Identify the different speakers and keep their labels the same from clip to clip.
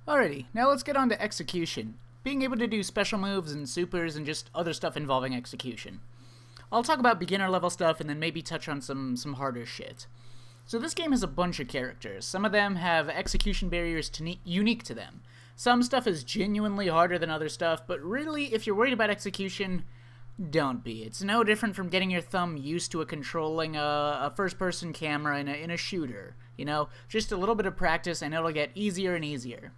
Speaker 1: Alrighty, now let's get on to execution. Being able to do special moves and supers and just other stuff involving execution. I'll talk about beginner level stuff and then maybe touch on some harder shit. So this game has a bunch of characters. Some of them have execution barriers unique to them. Some stuff is genuinely harder than other stuff, but really, if you're worried about execution, don't be. It's no different from getting your thumb used to controlling a first-person camera in a shooter. You know, just a little bit of practice and it'll get easier and easier.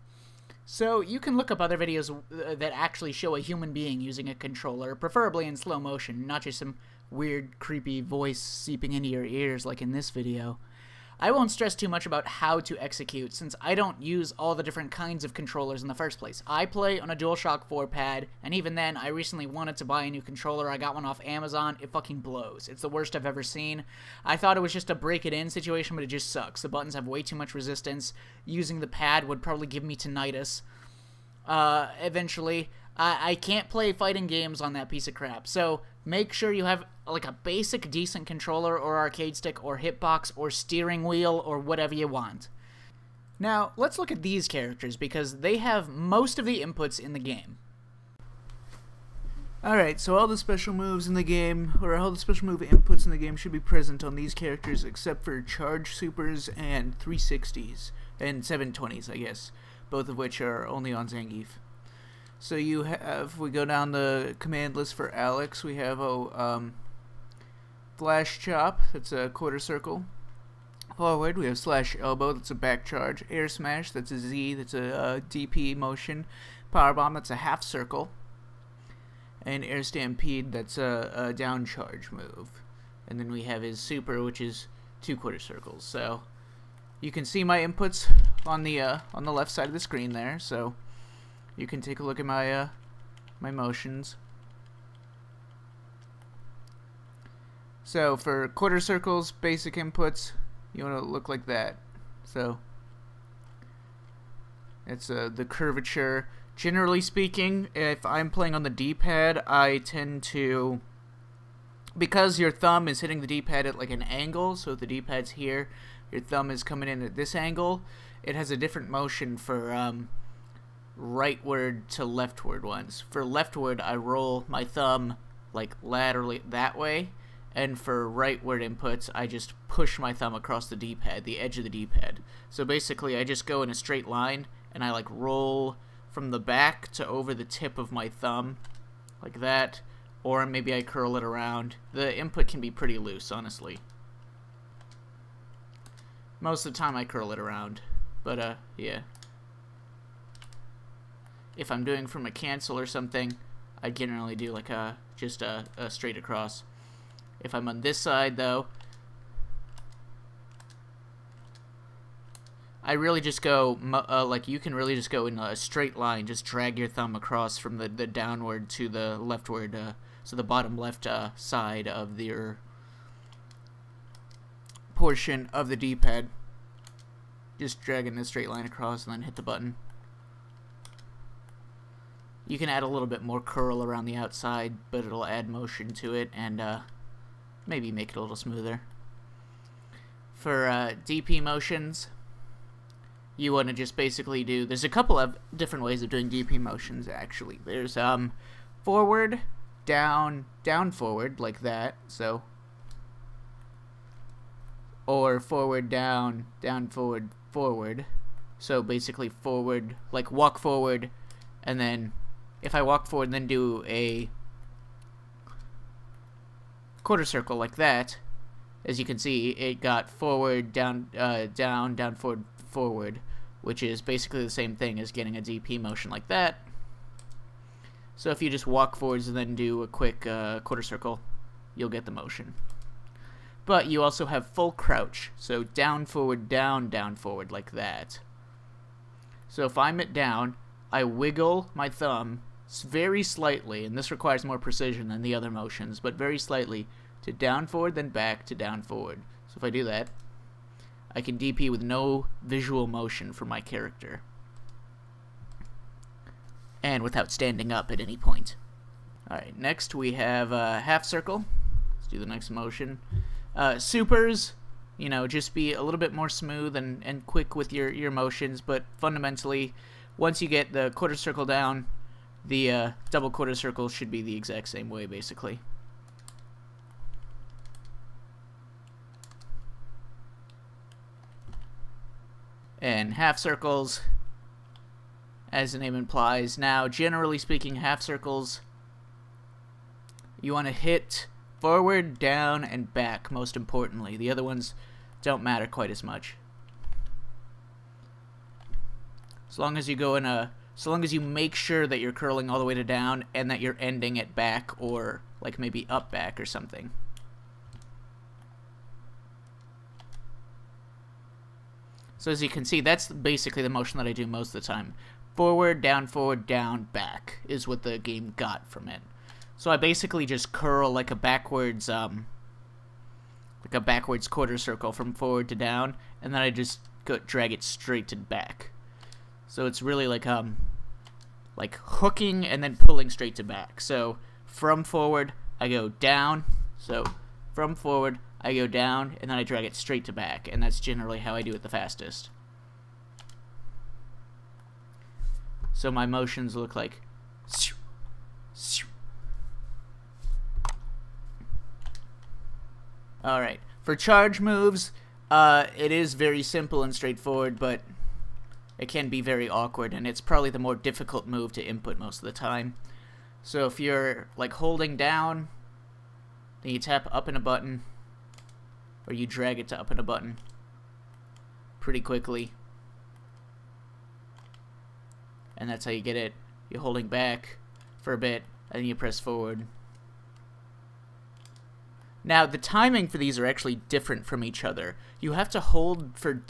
Speaker 1: So you can look up other videos that actually show a human being using a controller, preferably in slow motion, not just some weird, creepy voice seeping into your ears like in this video. I won't stress too much about how to execute, since I don't use all the different kinds of controllers in the first place. I play on a DualShock 4 pad, and even then, I recently wanted to buy a new controller. I got one off Amazon. It fucking blows. It's the worst I've ever seen. I thought it was just a break-it-in situation, but it just sucks. The buttons have way too much resistance. Using the pad would probably give me tinnitus. Eventually. I can't play fighting games on that piece of crap, so make sure you have like a basic decent controller or arcade stick or hitbox or steering wheel or whatever you want. Now, let's look at these characters because they have most of the inputs in the game. Alright, so all the special moves in the game, or all the special move inputs in the game should be present on these characters except for charge supers and 360s, and 720s, I guess, both of which are only on Zangief. So you have, we go down the command list for Alex, we have flash chop, that's a quarter circle. Forward, we have slash elbow, that's a back charge. Air smash, that's a Z, that's a DP motion. Power bomb, that's a half circle. And air stampede, that's a down charge move. And then we have his super, which is 2 quarter circles. So you can see my inputs on the left side of the screen there. So you can take a look at my my motions. So for quarter circles, basic inputs, you want to look like that. So it's the curvature. Generally speaking, if I'm playing on the D-pad, I tend to, because your thumb is hitting the D-pad at like an angle, so the D-pad's here, your thumb is coming in at this angle, it has a different motion for rightward to leftward ones. For leftward, I roll my thumb like laterally that way, and for rightward inputs, I just push my thumb across the D-pad, the edge of the D-pad. So basically, I just go in a straight line, and I like roll from the back to over the tip of my thumb, like that, or maybe I curl it around. The input can be pretty loose, honestly. Most of the time I curl it around, but yeah. If I'm doing from a cancel or something, I generally do like just a straight across. If I'm on this side though, I really just go, like you can really just go in a straight line, just drag your thumb across from the downward to the leftward, so the bottom left side of your portion of the D-pad. Just dragging a straight line across and then hit the button. You can add a little bit more curl around the outside, but it'll add motion to it and maybe make it a little smoother. For DP motions, you want to just basically do, there's a couple of different ways of doing DP motions actually. There's forward, down, down forward, like that, so, or forward, down, down forward, forward. So basically forward, like walk forward, and then if I walk forward and then do a quarter circle like that, as you can see, it got forward, down, down, down, forward, forward, which is basically the same thing as getting a DP motion like that. So if you just walk forwards and then do a quick quarter circle, you'll get the motion. But you also have full crouch, so down, forward, down forward, like that. So if I'm at down, I wiggle my thumb very slightly, and this requires more precision than the other motions, but very slightly, to down forward, then back to down forward. So if I do that, I can DP with no visual motion for my character, and without standing up at any point. Alright, next we have half circle. Let's do the next motion. Supers, you know, just be a little bit more smooth and quick with your motions, but fundamentally once you get the quarter circle down, the double quarter circle should be the exact same way, basically. And half circles, as the name implies. Now, generally speaking, half circles, you want to hit forward, down, and back, most importantly. The other ones don't matter quite as much. So long as you go in a, so long as you make sure that you're curling all the way to down and that you're ending at back or like maybe up back or something. So as you can see, that's basically the motion that I do most of the time. Forward, down, back is what the game got from it. So I basically just curl like a backwards quarter circle from forward to down, and then I just drag it straight to back. So it's really like hooking and then pulling straight to back. So from forward, I go down. So from forward, I go down, and then I drag it straight to back, and that's generally how I do it the fastest. So my motions look like Alright, for charge moves, it is very simple and straightforward, but it can be very awkward, and it's probably the more difficult move to input most of the time. So if you're like holding down, then you tap up in a button, or you drag it to up in a button pretty quickly. And that's how you get it. You're holding back for a bit, and then you press forward. Now, the timing for these are actually different from each other. You have to hold for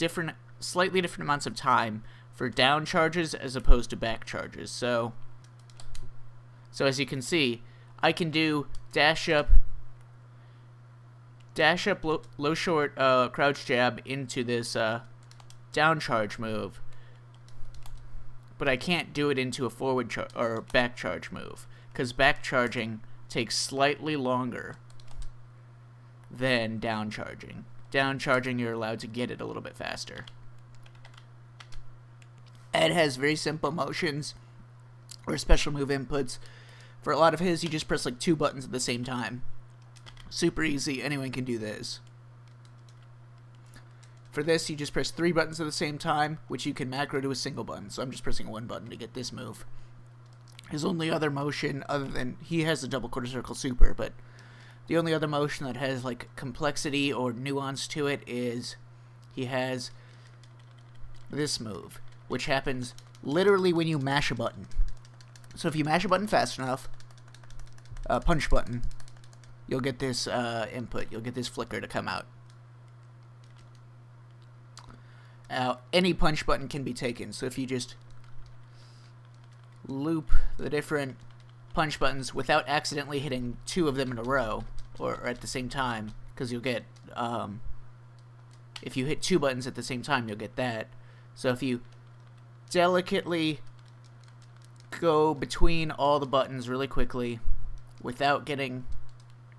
Speaker 1: slightly different amounts of time for down charges as opposed to back charges. So as you can see, I can do dash up, low short, crouch jab into this down charge move, but I can't do it into a forward or back charge move, because back charging takes slightly longer than down charging. Down charging, you're allowed to get it a little bit faster. Ed has very simple motions or special move inputs. For a lot of his, you just press like 2 buttons at the same time. Super easy, anyone can do this. For this, you just press 3 buttons at the same time, which you can macro to a single button. So I'm just pressing 1 button to get this move. His only other motion, other than he has a double quarter circle super, but the only other motion that has like complexity or nuance to it is he has this move, which happens literally when you mash a button. So if you mash a button fast enough, punch button, you'll get this input, you'll get this flicker to come out. Now, any punch button can be taken, so if you just loop the different punch buttons without accidentally hitting 2 of them in a row, or at the same time, because you'll get, if you hit 2 buttons at the same time, you'll get that. So if you delicately go between all the buttons really quickly without getting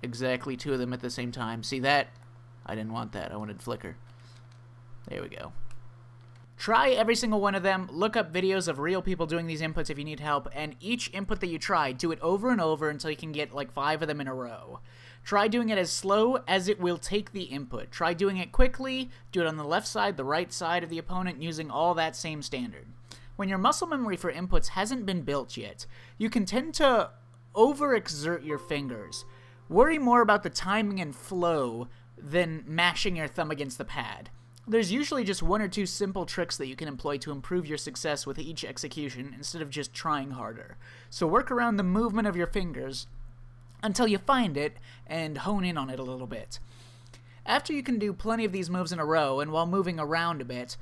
Speaker 1: exactly 2 of them at the same time, see that? I didn't want that, I wanted flicker. There we go. Try every single one of them, look up videos of real people doing these inputs if you need help, and each input that you try, do it over and over until you can get like 5 of them in a row. Try doing it as slow as it will take the input. Try doing it quickly, do it on the left side, the right side of the opponent, using all that same standard. When your muscle memory for inputs hasn't been built yet, you can tend to overexert your fingers. Worry more about the timing and flow than mashing your thumb against the pad. There's usually just 1 or 2 simple tricks that you can employ to improve your success with each execution instead of just trying harder. So work around the movement of your fingers until you find it and hone in on it a little bit. After you can do plenty of these moves in a row and while moving around a bit,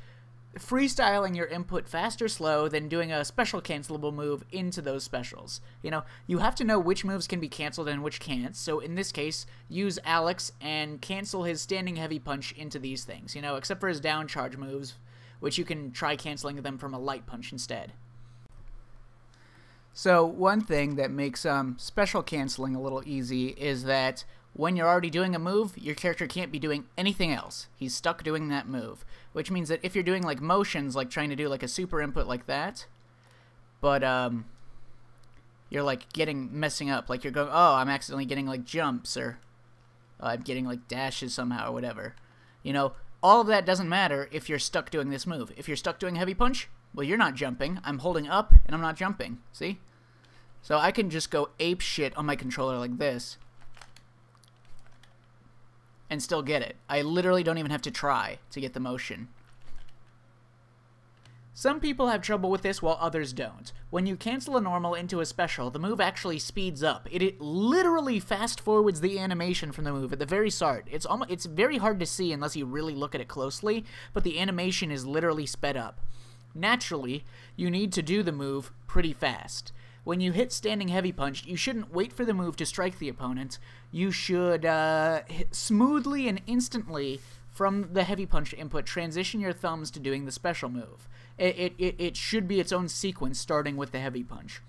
Speaker 1: freestyling your input fast or slow, then doing a special cancelable move into those specials. You know, you have to know which moves can be canceled and which can't, so in this case, use Alex and cancel his standing heavy punch into these things, you know, except for his down charge moves, which you can try canceling them from a light punch instead. So one thing that makes special canceling a little easy is that when you're already doing a move, your character can't be doing anything else. He's stuck doing that move, which means that if you're doing like motions, like trying to do like a super input like that, but you're like messing up, like you're going, oh, I'm accidentally getting like jumps, or I'm getting like dashes somehow, or whatever. You know, all of that doesn't matter if you're stuck doing this move. If you're stuck doing heavy punch, well, you're not jumping. I'm holding up and I'm not jumping. See? So I can just go ape shit on my controller like this and still get it. I literally don't even have to try to get the motion. Some people have trouble with this while others don't. When you cancel a normal into a special, the move actually speeds up. It literally fast forwards the animation from the move at the very start. It's very hard to see unless you really look at it closely, but the animation is literally sped up. Naturally, you need to do the move pretty fast. When you hit standing heavy punch, you shouldn't wait for the move to strike the opponent. You should smoothly and instantly from the heavy punch input transition your thumbs to doing the special move. It should be its own sequence starting with the heavy punch.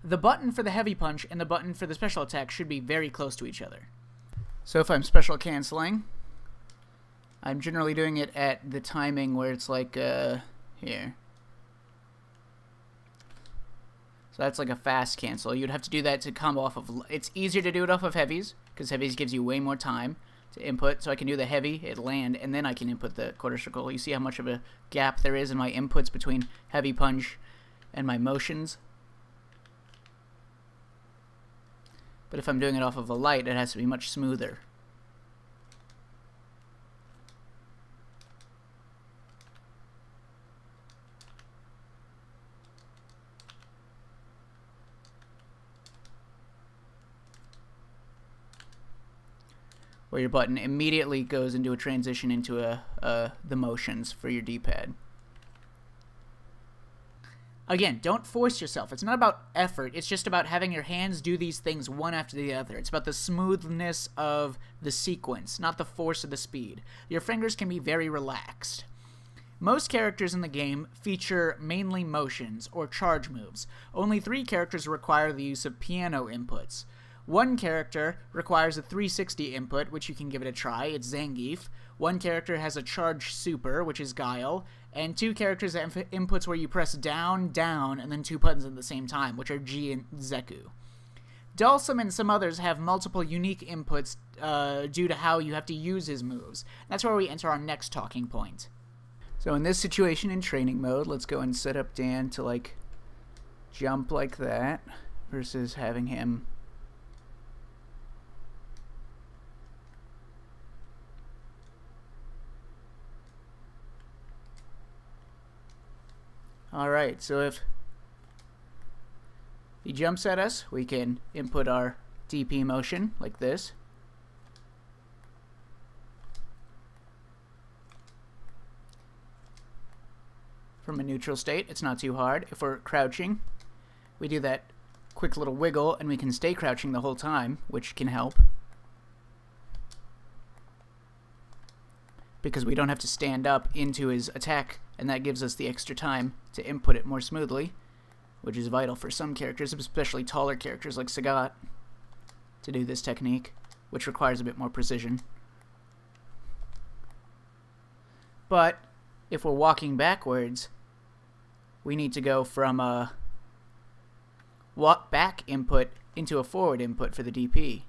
Speaker 1: The button for the heavy punch and the button for the special attack should be very close to each other. So if I'm special canceling, I'm generally doing it at the timing where it's like here. So that's like a fast cancel. You'd have to do that to come off of... It's easier to do it off of heavies, because heavies gives you way more time to input. So I can do the heavy, it land, and then I can input the quarter circle. You see how much of a gap there is in my inputs between heavy punch and my motions? But if I'm doing it off of a light, it has to be much smoother. Where your button immediately goes into a transition into the motions for your D-pad. Again, don't force yourself. It's not about effort. It's just about having your hands do these things one after the other. It's about the smoothness of the sequence, not the force of the speed. Your fingers can be very relaxed. Most characters in the game feature mainly motions or charge moves. Only 3 characters require the use of piano inputs. One character requires a 360 input, which you can give it a try. It's Zangief. One character has a charge super, which is Guile. And 2 characters have inputs where you press down, down, and then 2 buttons at the same time, which are G and Zeku. Dulcim and some others have multiple unique inputs due to how you have to use his moves. That's where we enter our next talking point. So in this situation in training mode, let's go and set up Dan to like jump like that versus having him... Alright, so if he jumps at us, we can input our DP motion like this. From a neutral state, it's not too hard. If we're crouching, we do that quick little wiggle and we can stay crouching the whole time, which can help. Because we don't have to stand up into his attack, and that gives us the extra time to input it more smoothly, which is vital for some characters, especially taller characters like Sagat, to do this technique, which requires a bit more precision. But if we're walking backwards, we need to go from a walk back input into a forward input for the DP.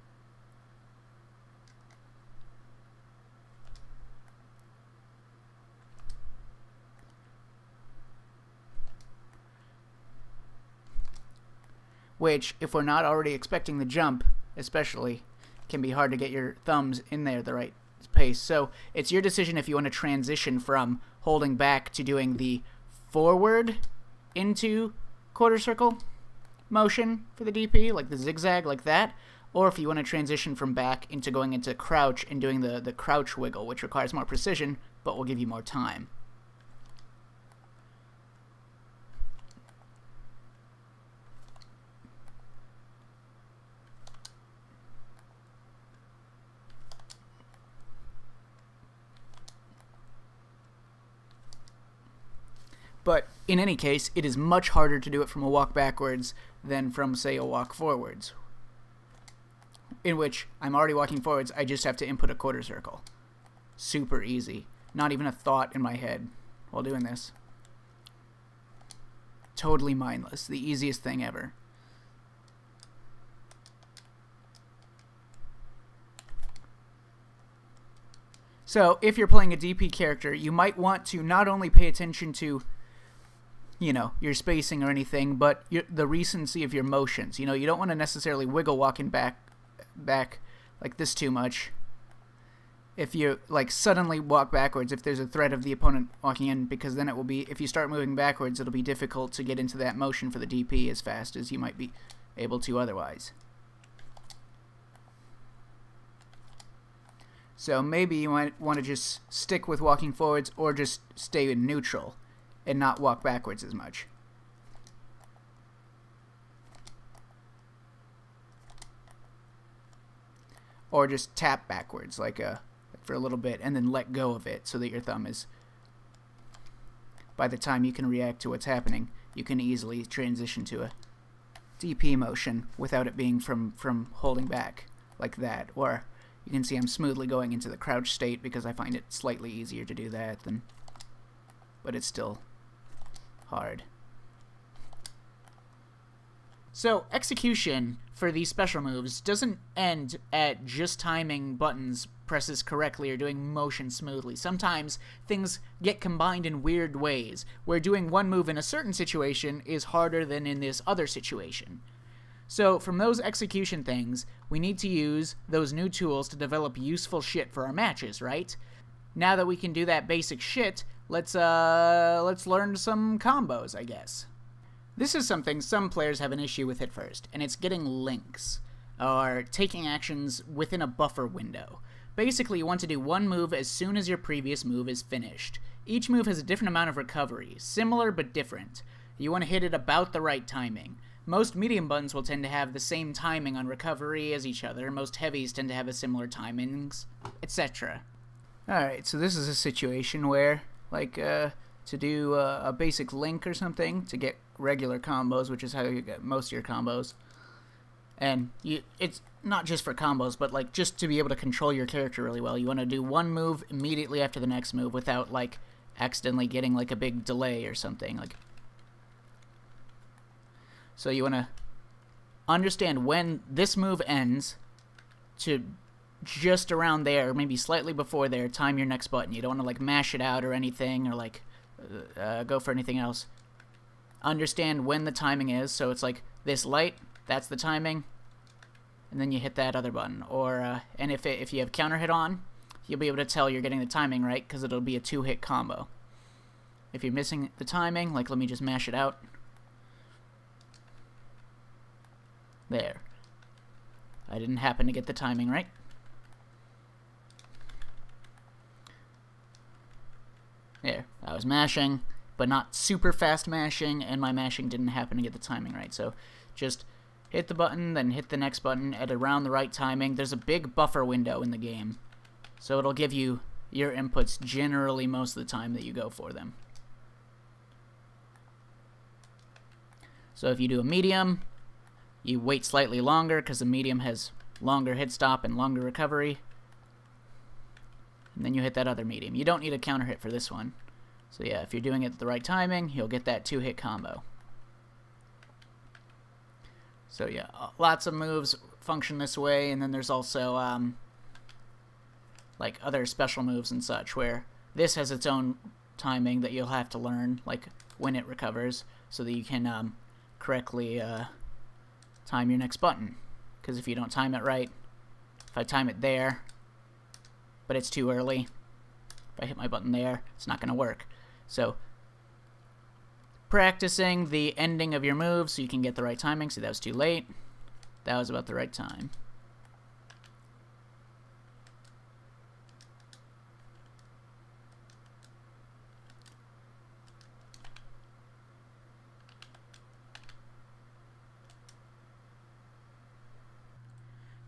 Speaker 1: Which, if we're not already expecting the jump, especially, can be hard to get your thumbs in there the right pace. So it's your decision if you want to transition from holding back to doing the forward into quarter circle motion for the DP, like the zigzag, like that, or if you want to transition from back into going into crouch and doing the crouch wiggle, which requires more precision, but will give you more time. But in any case, it is much harder to do it from a walk backwards than from, say, a walk forwards, in which I'm already walking forwards, I just have to input a quarter circle. Super easy. Not even a thought in my head while doing this. totally mindless. The easiest thing ever. So, if you're playing a DP character, you might want to not only pay attention to, you know, your spacing or anything, but the recency of your motions. You know, you don't want to necessarily wiggle walking back like this too much. If you, like, suddenly walk backwards, if there's a threat of the opponent walking in, because then it will be, if you start moving backwards, it'll be difficult to get into that motion for the DP as fast as you might be able to otherwise. So maybe you might want to just stick with walking forwards or just stay in neutral and not walk backwards as much. Or just tap backwards like for a little bit and then let go of it so that your thumb is, by the time you can react to what's happening, you can easily transition to a DP motion without it being from holding back like that. Or you can see I'm smoothly going into the crouch state because I find it slightly easier to do that than, but it's still hard. So execution for these special moves doesn't end at just timing buttons presses correctly or doing motion smoothly. Sometimes things get combined in weird ways, where doing one move in a certain situation is harder than in this other situation. So from those execution things, we need to use those new tools to develop useful shit for our matches, right? Now that we can do that basic shit, let's learn some combos, I guess. This is something some players have an issue with at first, and it's getting links, or taking actions within a buffer window. Basically, you want to do one move as soon as your previous move is finished. Each move has a different amount of recovery, similar but different. You want to hit it about the right timing. Most medium buttons will tend to have the same timing on recovery as each other, most heavies tend to have a similar timings, etc. Alright, so this is a situation where, like, to do a basic link or something, to get regular combos, which is how you get most of your combos, and it's not just for combos, but, like, just to be able to control your character really well, you want to do one move immediately after the next move without, like, accidentally getting, like, a big delay or something, like. So you want to understand when this move ends to just around there, maybe slightly before there, time your next button. You don't want to, like, mash it out or anything, or, like, go for anything else. Understand when the timing is, so it's like this light, that's the timing, and then you hit that other button. Or and if you have counter hit on, you'll be able to tell you're getting the timing right, because it'll be a 2-hit combo. If you're missing the timing, like, let me just mash it out. There. I didn't happen to get the timing right. There. I was mashing, but not super fast mashing, and my mashing didn't happen to get the timing right. So just hit the button, then hit the next button at around the right timing. There's a big buffer window in the game, so it'll give you your inputs generally most of the time that you go for them. So if you do a medium, you wait slightly longer because the medium has longer hit stop and longer recovery. And then you hit that other medium. You don't need a counter hit for this one. So yeah, if you're doing it at the right timing, you'll get that 2-hit combo. So yeah, lots of moves function this way, and then there's also like other special moves and such, where this has its own timing that you'll have to learn, like when it recovers, so that you can correctly time your next button. Because if you don't time it right, if I time it there, but it's too early, if I hit my button there, it's not going to work. So practicing the ending of your move so you can get the right timing. See, that was too late. That was about the right time.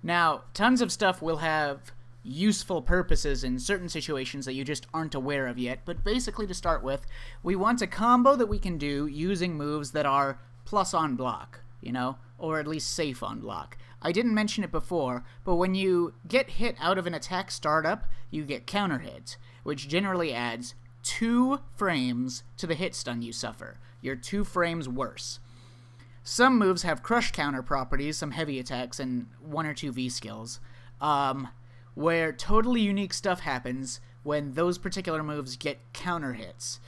Speaker 1: Now, tons of stuff will have useful purposes in certain situations that you just aren't aware of yet, but basically to start with, we want a combo that we can do using moves that are plus on block, you know, or at least safe on block. I didn't mention it before, but when you get hit out of an attack startup, you get counter hit, which generally adds 2 frames to the hit stun you suffer. you're 2 frames worse. Some moves have crush counter properties, some heavy attacks, and 1 or 2 V skills, where totally unique stuff happens when those particular moves get counter hits.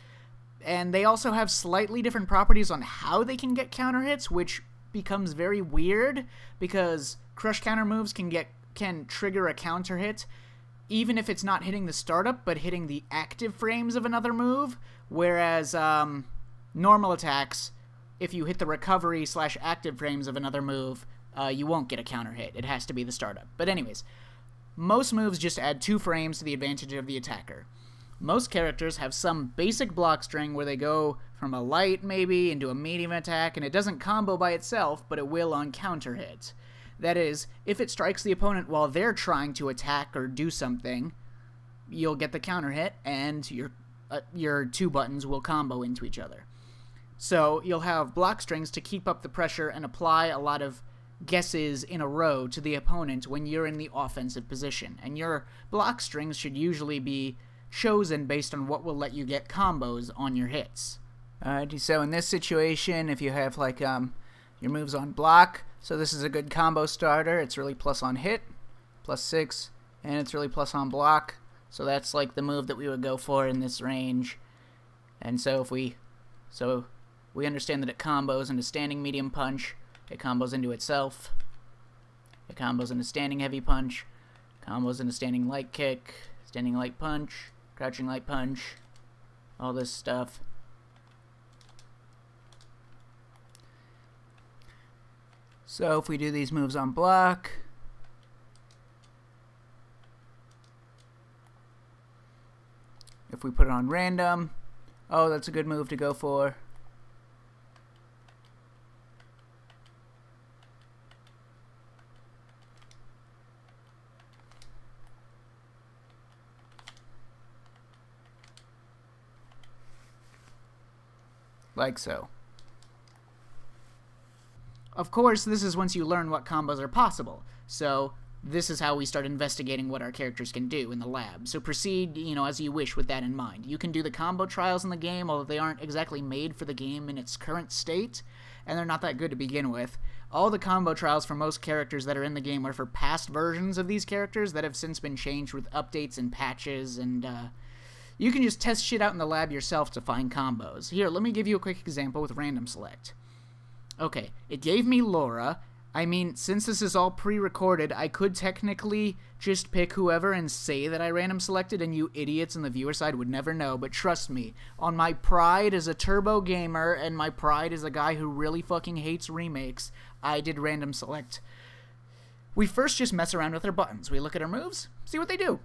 Speaker 1: And they also have slightly different properties on how they can get counter hits, which becomes very weird, because crush counter moves can trigger a counter hit even if it's not hitting the startup but hitting the active frames of another move, whereas normal attacks, if you hit the recovery / active frames of another move, you won't get a counter hit. It has to be the startup. But anyways, most moves just add 2 frames to the advantage of the attacker. Most characters have some basic block string where they go from a light, maybe, into a medium attack, and it doesn't combo by itself, but it will on counter hit. That is, if it strikes the opponent while they're trying to attack or do something, you'll get the counter hit, and your 2 buttons will combo into each other. So you'll have block strings to keep up the pressure and apply a lot of guesses in a row to the opponent when you're in the offensive position. And your block strings should usually be chosen based on what will let you get combos on your hits. So in this situation, if you have like your moves on block, so this is a good combo starter. It's really plus on hit, +6, and it's really plus on block. So that's like the move that we would go for in this range. And so if we understand that it combos into standing medium punch, it combos into itself, it combos into standing heavy punch, combos into standing light kick, standing light punch, crouching light punch, all this stuff. So if we do these moves on block, if we put it on random, oh, that's a good move to go for. Like so. Of course, this is once you learn what combos are possible. So this is how we start investigating what our characters can do in the lab. So proceed, as you wish with that in mind. You can do the combo trials in the game, although they aren't exactly made for the game in its current state, and they're not that good to begin with. All the combo trials for most characters that are in the game are for past versions of these characters that have since been changed with updates and patches, and you can just test shit out in the lab yourself to find combos. Here, let me give you a quick example with random select. Okay, it gave me Laura. I mean, since this is all pre-recorded, I could technically just pick whoever and say that I random selected, and you idiots on the viewer side would never know, but trust me, on my pride as a turbo gamer, and my pride as a guy who really fucking hates remakes, I did random select. We first just mess around with our buttons. We look at our moves, see what they do.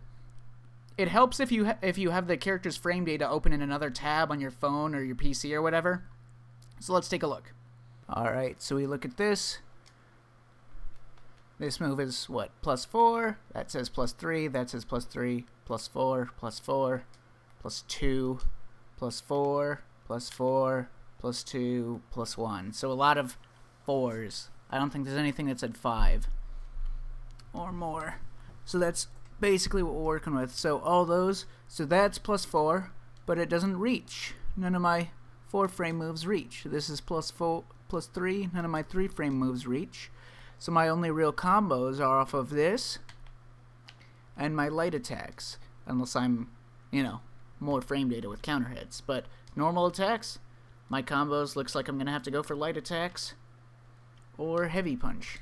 Speaker 1: It helps if you have the character's frame data open in another tab on your phone or your PC or whatever. So let's take a look. Alright, so we look at this. This move is, what, +4? That says +3. That says +3, +4, +4, +2, +4, +4, +2, +1. So a lot of 4s. I don't think there's anything that said 5 or more. So that's basically what we're working with. So all those, so that's +4, but it doesn't reach. None of my 4-frame moves reach. This is +4, +3, none of my 3-frame moves reach. So my only real combos are off of this and my light attacks, unless I'm, more frame data with counter hits. But normal attacks, my combos looks like I'm gonna have to go for light attacks or heavy punch,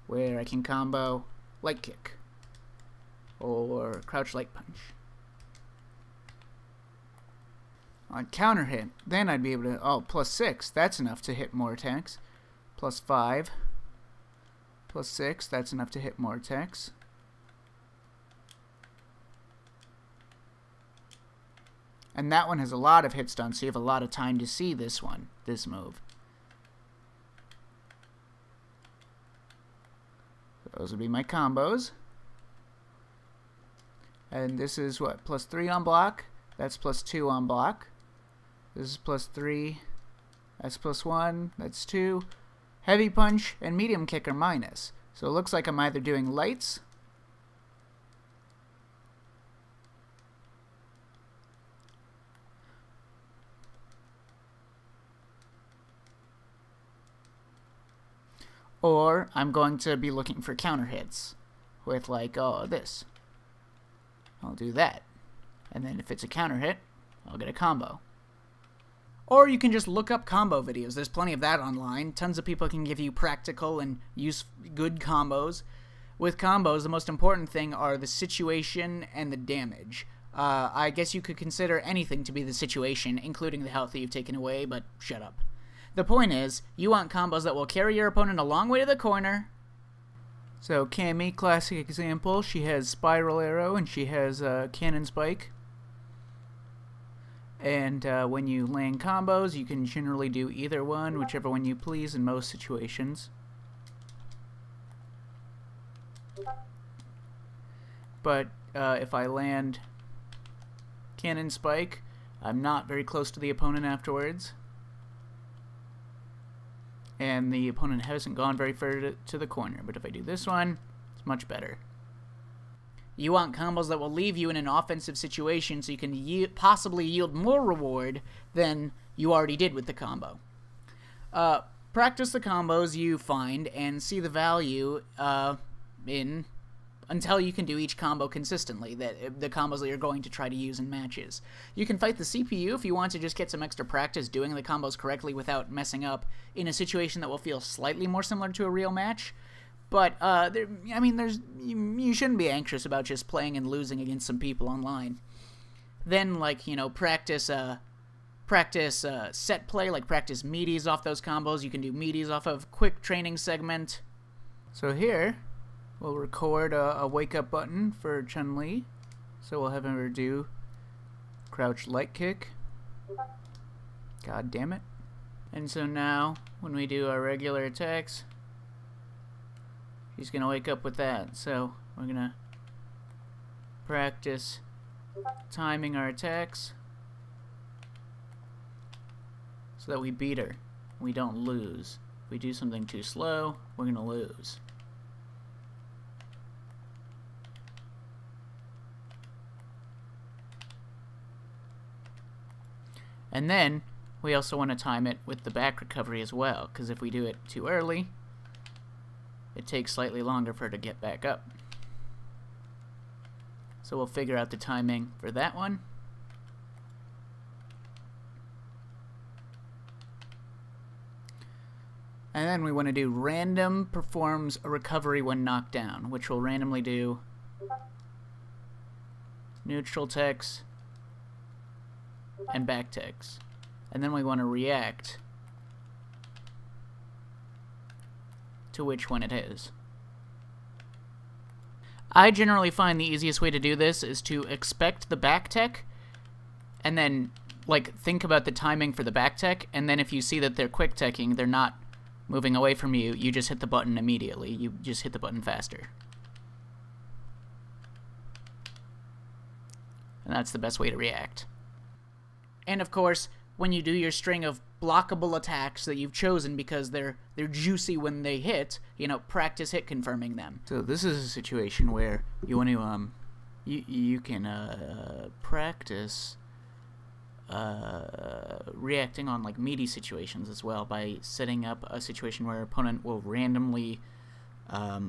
Speaker 1: where I can combo light kick or crouch light punch. On counter hit, then I'd be able to, +6, that's enough to hit more attacks. +5, +6, that's enough to hit more attacks. And that one has a lot of hits done, so you have a lot of time to see this move. Those would be my combos. And this is what, +3 on block, that's +2 on block. This is +3, that's +1, that's 2. Heavy punch and medium kick are minus. So it looks like I'm either doing lights Or I'm going to be looking for counter hits with like, oh, this. I'll do that. And then if it's a counter hit, I'll get a combo. Or you can just look up combo videos. There's plenty of that online. Tons of people can give you practical and good combos. With combos, the most important thing are the situation and the damage. I guess you could consider anything to be the situation, including the health that you've taken away, but shut up. The point is, you want combos that will carry your opponent a long way to the corner. So Cammy, classic example, she has Spiral Arrow and she has Cannon Spike. And when you land combos, you can generally do either one, whichever one you please in most situations. But if I land Cannon Spike, I'm not very close to the opponent afterwards. And the opponent hasn't gone very far to the corner. But if I do this one, it's much better. You want combos that will leave you in an offensive situation so you can possibly yield more reward than you already did with the combo. Practice the combos you find and see the value until you can do each combo consistently, the combos that you're going to try to use in matches. You can fight the CPU if you want to just get some extra practice doing the combos correctly without messing up in a situation that will feel slightly more similar to a real match. But, you shouldn't be anxious about just playing and losing against some people online. Then, like, you know, practice set play, like practice meaties off those combos. You can do meaties off of quick training segment. So here, we'll record a wake-up button for Chun-Li. So we'll have her do crouch light kick. God damn it. And so now, when we do our regular attacks, she's going to wake up with that. So we're going to practice timing our attacks so that we beat her. We don't lose. If we do something too slow, we're going to lose. And then we also want to time it with the back recovery as well, because if we do it too early, it takes slightly longer for her to get back up. So we'll figure out the timing for that one. And then we want to do random performs a recovery when knocked down, which will randomly do neutral techs and back techs. And then we want to react to which one it is. I generally find the easiest way to do this is to expect the back tech and then like think about the timing for the back tech, and then if you see that they're quick teching, they're not moving away from you, you just hit the button immediately. You just hit the button faster. And that's the best way to react. And of course, when you do your string of blockable attacks that you've chosen because they're juicy when they hit, you know, practice hit confirming them. So this is a situation where you want to you can practice reacting on like meaty situations as well by setting up a situation where your opponent will randomly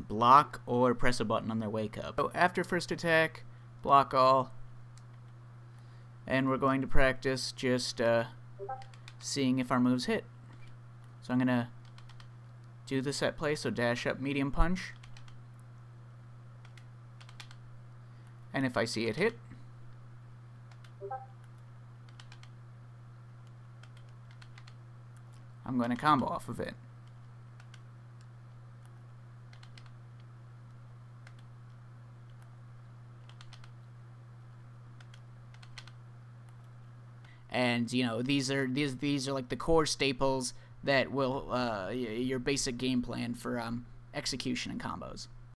Speaker 1: block or press a button on their wake up. So after first attack, block all. And we're going to practice just seeing if our moves hit. So I'm going to do the set play, so dash up medium punch. And if I see it hit, I'm going to combo off of it. And you know, these are like the core staples that will your basic game plan for execution and combos.